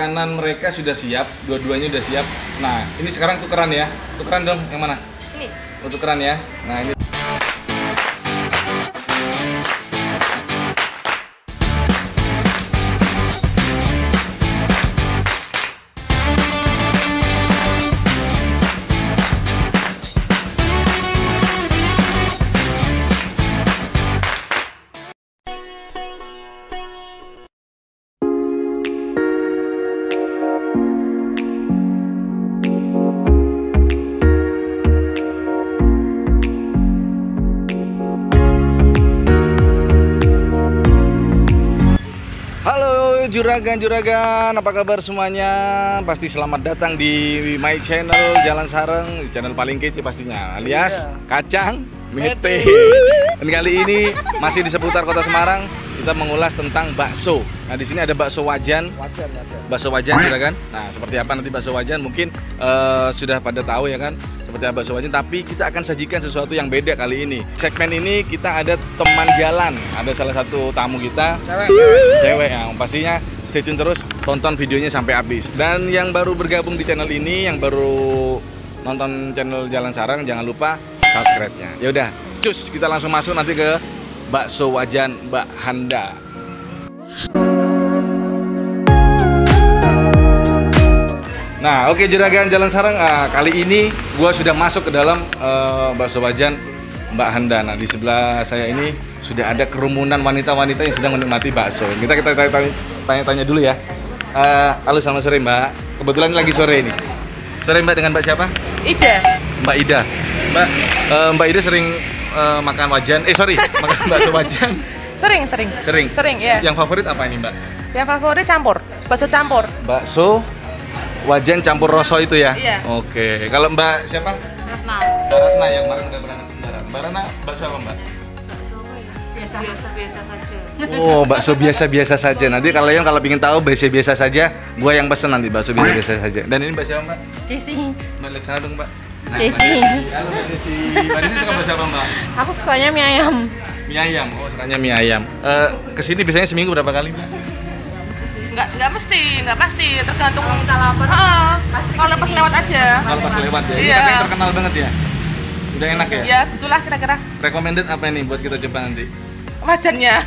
Makanan mereka sudah siap, dua-duanya sudah siap. Nah, ini sekarang tukeran ya. Tukeran dong, yang mana? Ini. Oh, tukeran ya. Nah, ini. Juragan, apa kabar semuanya? Pasti selamat datang di my channel Jalan Sareng, channel paling kece pastinya, alias Kacang Mete. Dan kali ini masih di seputar Kota Semarang, kita mengulas tentang bakso. Nah, di sini ada bakso wajan. Bakso wajan, juragan. Nah, seperti apa nanti bakso wajan? Mungkin sudah pada tahu ya kan, seperti apa bakso wajan. Tapi kita akan sajikan sesuatu yang beda kali ini. Segmen ini kita ada teman jalan. Ada salah satu tamu kita, cewek ya. Pastinya stay tune terus, tonton videonya sampai habis. Dan yang baru bergabung di channel ini, yang baru nonton channel Jalan Sareng, jangan lupa subscribe-nya. Ya udah, cus, kita langsung masuk nanti ke bakso wajan Mbak Handa. Nah, oke juragan Jalan Sareng, kali ini gua sudah masuk ke dalam bakso wajan Mbak Handa. Nah, di sebelah saya ini sudah ada kerumunan wanita-wanita yang sedang menikmati bakso. Kita tanya-tanya dulu ya. Halo, selamat sore Mbak. Kebetulan lagi sore ini. Sore Mbak, dengan Mbak siapa? Ida. Mbak Ida. Mbak Ida sering makan wajan. Makan bakso wajan. Sering ya. Yang favorit apa ini Mbak? Yang favorit campur, bakso campur. Bakso wajan campur rosso itu ya? Iya. Oke. Kalau Mbak siapa? Ratna. Mbak Ratna yang kemarin udah pernah kembaran. Mbak Ratna bakso apa Mbak? Biasa saja. Oh, bakso biasa-biasa saja. Nanti kalian kalau ingin tahu biasa-biasa saja, gua yang pesen nanti bakso biasa-biasa saja. Dan ini Mbak siapa Mbak? Desi. Mbak lihat sana dong Mbak. Nah, Desi. Halo Mbak Desi. Mbak Desi suka bakso apa Mbak? Aku sukanya mie ayam. Mie ayam. Oh, sukanya mie ayam. Kesini biasanya seminggu berapa kali Mbak? Nggak pasti, tergantung kita lapar. Kalau pas lewat aja. Kalau pas lewat ya. Ini Iya. katanya terkenal banget ya. Udah enak ya? Ya, itulah kira-kira Recommended apa ini buat kita coba nanti? wajannya.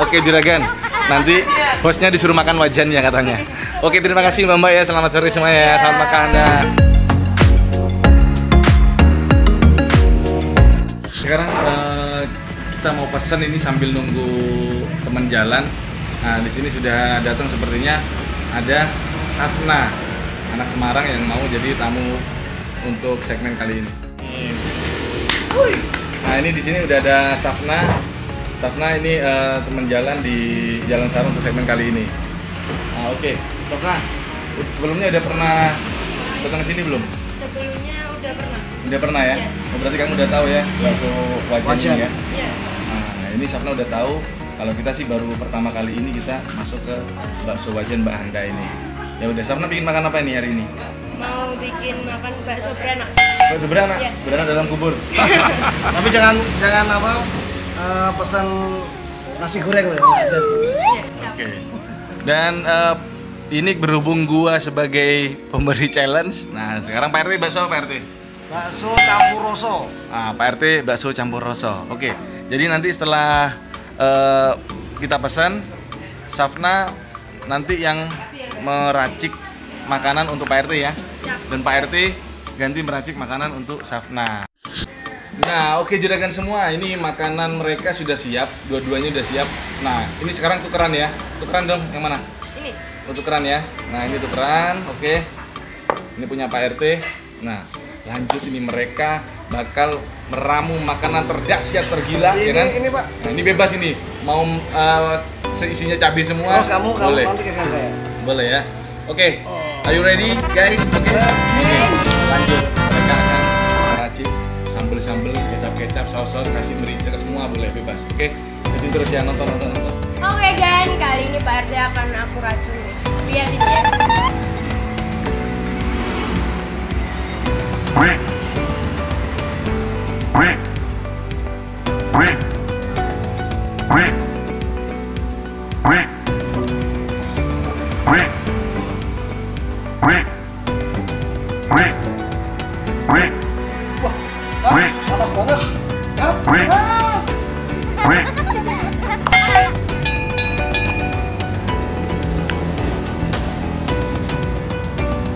Oke juragan, nanti hostnya disuruh makan wajannya katanya. Oke, terima kasih Mbak ya, selamat sore semuanya ya, selamat makan Anda. Sekarang kita mau pesan ini sambil nunggu teman jalan. Nah, di sini sudah datang sepertinya ada Safna, anak Semarang yang mau jadi tamu untuk segmen kali ini. Nah, ini di sini udah ada Safna. Safna ini teman jalan di Jalan Sareng untuk segmen kali ini. Nah, oke. Safna, sebelumnya udah pernah datang ke sini belum? Sebelumnya udah pernah. Udah pernah ya? Iya. Oh, berarti kamu udah tahu ya bakso wajan ini ya? Iya. Nah, ini Safna udah tahu. Kalau kita sih baru pertama kali ini kita masuk ke bakso wajan Mbak Handa ini. Ya udah, Safna bikin makan apa ini hari ini? Mau bikin makan bakso beranak. Bakso beranak? Iya. Beranak dalam kubur. Tapi jangan apa pesan nasi goreng loh. Iya, siap. Oke. Dan ini berhubung gua sebagai pemberi challenge. Nah, sekarang Pak RT bakso apa Pak RT? Bakso campur rosso. Ah, Pak RT bakso campur rosso. Oke. Jadi nanti setelah kita pesan, Safna nanti yang meracik makanan untuk Pak RT ya. Dan Pak RT ganti meracik makanan untuk Safna. Nah, oke juragan semua, ini makanan mereka sudah siap, dua-duanya sudah siap. Nah, ini sekarang tukeran ya. Tukeran dong, yang mana? Ini. Oh, tukeran ya. Nah, ini tukeran, oke. Ini punya Pak RT. Nah, lanjut ini mereka bakal meramu makanan terdahsyat tergila, ya kan? Ini Pak. Nah, ini bebas ini. Mau seisinya cabai semua? Terus kamu boleh. nanti kasih saya. Boleh ya. Oke. Are you ready, guys? Oke. Lanjut. Mereka akan meracik sambel-sambel, kecap-kecap, saus-saus, kasih merica semua boleh bebas. Oke. Jadi terus ya nonton. Oke gan, kali ini Pak RT akan aku racun nih. Lihat ini ya. Quack. Wah, panas banget. Cap.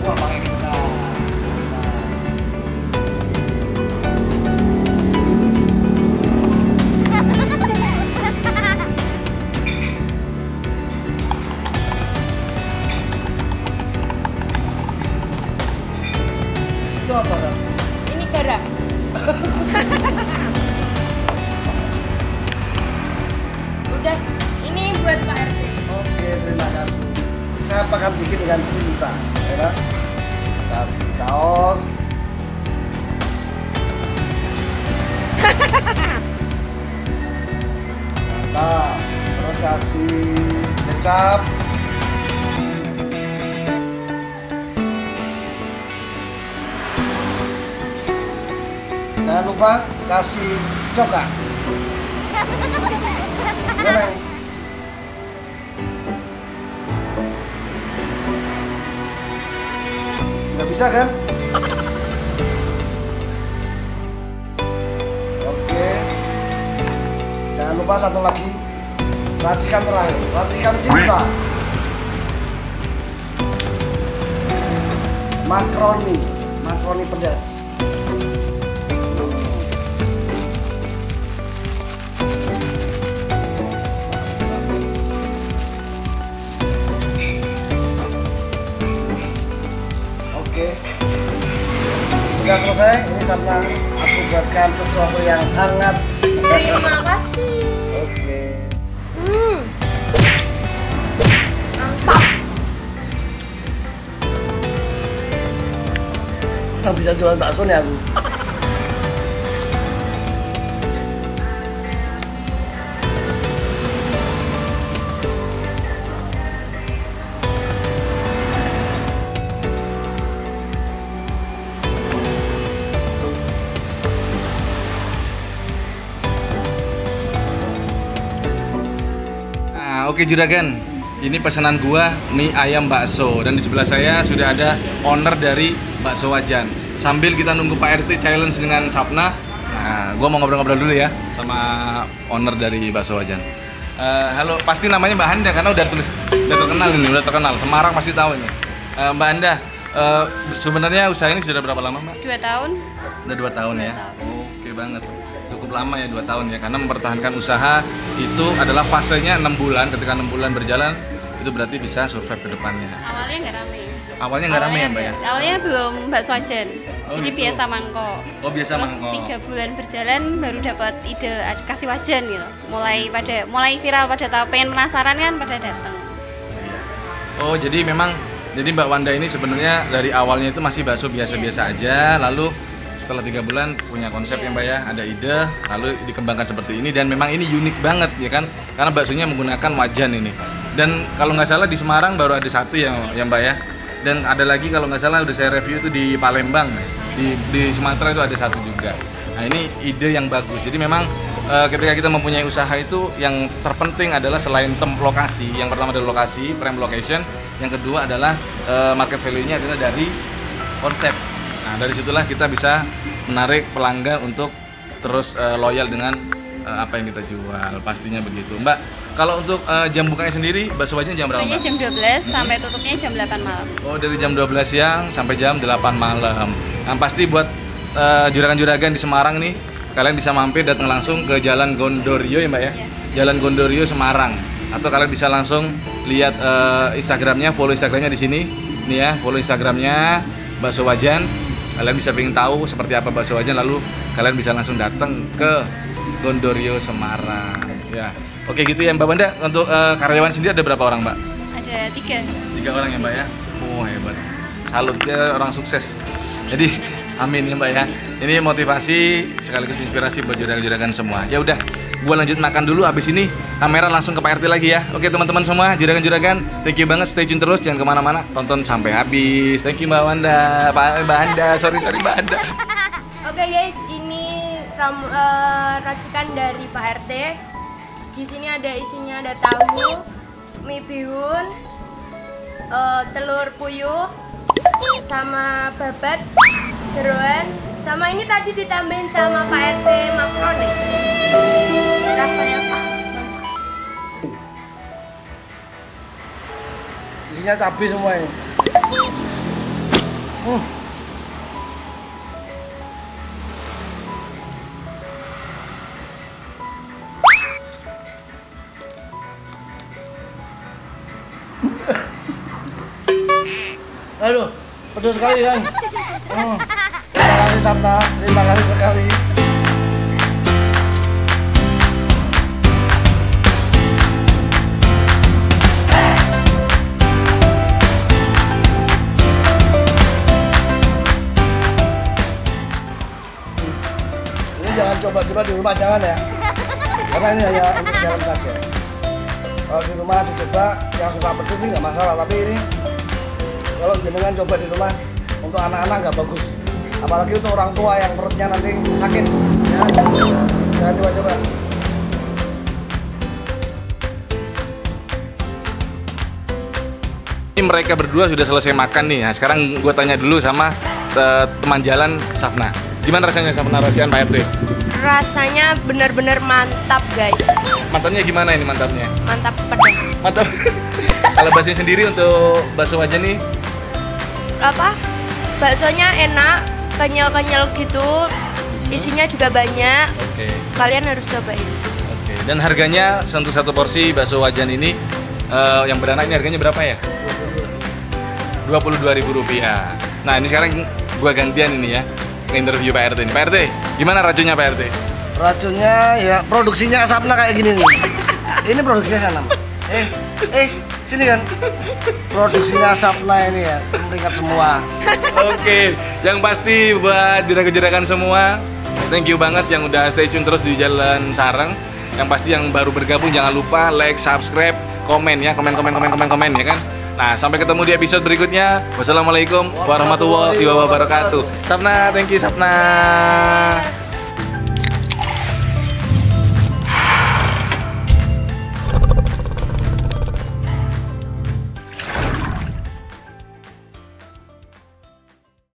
Wah, pakai kita. Itu apa, Kak? Ini garam. Udah, ini buat Pak RT. Oke, terima kasih. Saya akan bikin dengan cinta, ya. Kasih caos. Mantap. Terus kasih kecap. Jangan lupa kasih coka. Gimana nih? Nggak bisa kan? Oke. Jangan lupa satu lagi. Racikan terakhir. Racikan cinta. Makroni. Makroni pedas. Sudah selesai, ini Sapna aku buatkan sesuatu yang hangat. Terima kasih. Oke. Mantap. Nggak bisa jualan bakso nih aku. Oke Juragan, ini pesanan gua mie ayam bakso dan di sebelah saya sudah ada owner dari Bakso Wajan. Sambil kita nunggu Pak RT challenge dengan Sapna, nah gua mau ngobrol-ngobrol dulu ya sama owner dari Bakso Wajan. Halo, pasti namanya Mbak Handa karena udah terkenal ini, udah terkenal. Semarang pasti tahu ini. Mbak Handa, sebenarnya usaha ini sudah berapa lama Mbak? 2 tahun. Udah 2 tahun ya? Oke banget. Cukup lama ya 2 tahun ya, karena mempertahankan usaha itu adalah fasenya 6 bulan. Ketika 6 bulan berjalan itu berarti bisa survive ke depannya. Awalnya nggak rame. Awalnya nggak rame ya Mbak ya? Awalnya belum Bakso Wajan. Oh, Jadi gitu. biasa mangkok. Oh biasa Terus mangkok. 3 bulan berjalan baru dapat ide kasih wajan gitu. Mulai viral pada tahu, pengen penasaran kan pada datang. Oh jadi Mbak Wanda ini sebenarnya dari awalnya itu masih bakso biasa-biasa aja, lalu setelah 3 bulan punya konsep ya Mbak ya, ada ide, lalu dikembangkan seperti ini dan memang ini unik banget ya kan, karena baksonya menggunakan wajan ini. Dan kalau nggak salah di Semarang baru ada satu ya Mbak ya, dan ada lagi kalau nggak salah udah saya review itu di Palembang, di Sumatera itu ada satu juga. Nah ini ide yang bagus, jadi memang ketika kita mempunyai usaha itu yang terpenting adalah selain lokasi, yang pertama adalah lokasi, prime location, yang kedua adalah market value-nya adalah dari konsep. Nah dari situlah kita bisa menarik pelanggan untuk terus loyal dengan apa yang kita jual, pastinya begitu Mbak. Kalau untuk jam bukanya sendiri, Bakso Wajan jam berapa Bukanya Mbak? jam 12 sampai tutupnya jam 8 malam. Oh dari jam 12 siang sampai jam 8 malam. Nah pasti buat juragan-juragan di Semarang nih, kalian bisa mampir datang langsung ke Jalan Gondorio ya Mbak ya? Jalan Gondorio Semarang. Atau kalian bisa langsung lihat Instagramnya, follow Instagramnya di sini. Nih ya, follow Instagramnya Bakso Wajan. Kalian bisa pengen tahu seperti apa Bakso Wajan, lalu kalian bisa langsung datang ke Gondorio Semarang. Ya, oke gitu ya Mbak Wanda. Untuk karyawan sendiri ada berapa orang Mbak? Ada 3. 3 orang ya Mbak ya. Oh hebat. Salut, dia orang sukses. Jadi amin ya Mbak ya. Ini motivasi sekaligus inspirasi buat juragan-juragan semua. Ya udah, gua lanjut makan dulu. Habis ini kamera langsung ke Pak RT lagi ya. Oke teman-teman semua, juragan-juragan, thank you banget. Stay tune terus, jangan kemana-mana. Tonton sampai habis. Thank you Mbak Wanda, Mbak Handa. Sorry Mbak Handa. Oke guys, ini racikan dari Pak RT. Di sini ada isinya, ada tahu, mie bihun, telur puyuh, sama babat, jeroan, sama ini tadi ditambahin sama Pak RT makroni. Rasanya apa? Isinya cabai semua ini. Aduh, pedas sekali kan? Terima kasih Sapna, terima kasih sekali. Ini jangan coba-coba di rumah, jangan ya. Karena ini hanya untuk jalan saja. Kalau di rumah dicoba, yang suka pedas sih nggak masalah, tapi ini kalau jenengan coba di rumah untuk anak-anak nggak bagus, apalagi untuk orang tua yang perutnya nanti sakit ya. Jangan coba-coba. Ini mereka berdua sudah selesai makan nih. Nah, sekarang gue tanya dulu sama teman jalan Safna. Gimana rasanya Safna, racikan Pak RT? Rasanya benar-benar mantap guys. Mantapnya gimana ini mantapnya? Mantap pedas. Mantap. Kalau baksonya sendiri untuk bakso wajan nih? Apa? Baksonya enak, kenyal-kenyal gitu. Isinya juga banyak. Oke. Kalian harus cobain. Oke. Dan harganya untuk satu porsi bakso wajan ini yang beranak ini harganya berapa ya? Rp22.000. Nah ini sekarang gua gantian ini ya, interview Pak RT ini. Pak RT, gimana racunnya Pak RT? Racunnya ya produksinya Sapna kayak gini nih. Ini produksinya sana. Sini kan. Produksinya Sapna ini ya, peringkat semua. Oke, yang pasti buat juragan-juragan semua, thank you banget yang udah stay tune terus di Jalan Sareng. Yang pasti yang baru bergabung jangan lupa like, subscribe, komen ya, komen ya kan. Nah, sampai ketemu di episode berikutnya. Wassalamualaikum warahmatullahi wabarakatuh. Sapna, thank you Sapna.